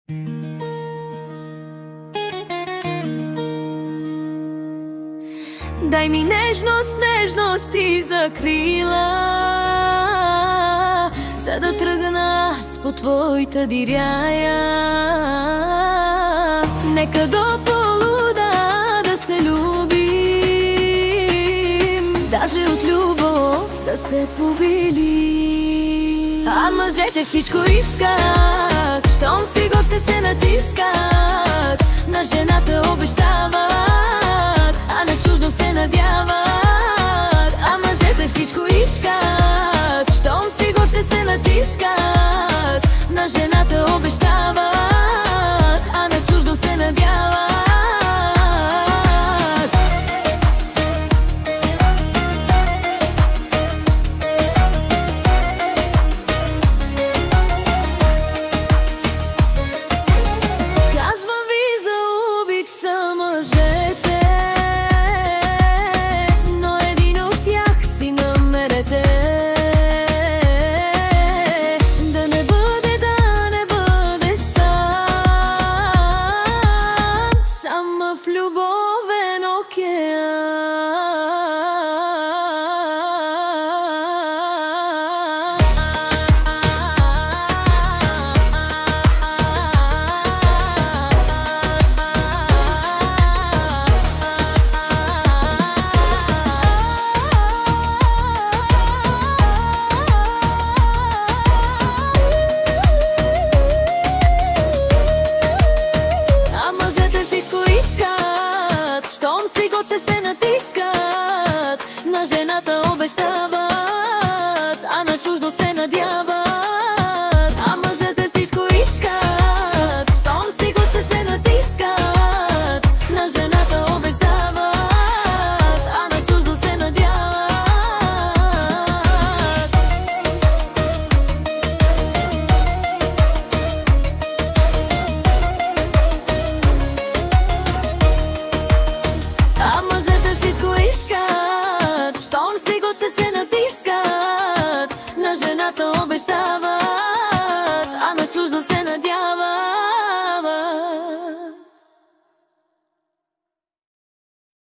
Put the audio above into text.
Дай ми нежност, нежност и закрила, за да тръгна аз по твоята диряя. Нека до полуда да се любим, даже от любов да се побили. А мъжете всичко искат, щом си госте се натискат, на жената обещават, а на чуждо се надяват. А мъжете всичко искат, щом си госте се натискат, на жената обещават, а на чуждо се надяват. Казвам ви за обич са мъжете, но един от тях си намерете. Да не бъде сам в любовен ще се натискат, на жената обещават, а на чуждо се надяват. А мъжете всичко искат, щом си го ще се натискат, на жената обещават, а на чуждо се надяват. А мъжете всичко искат, щом си го ще се натискат, на жената обещават, а на чуждо се надяват.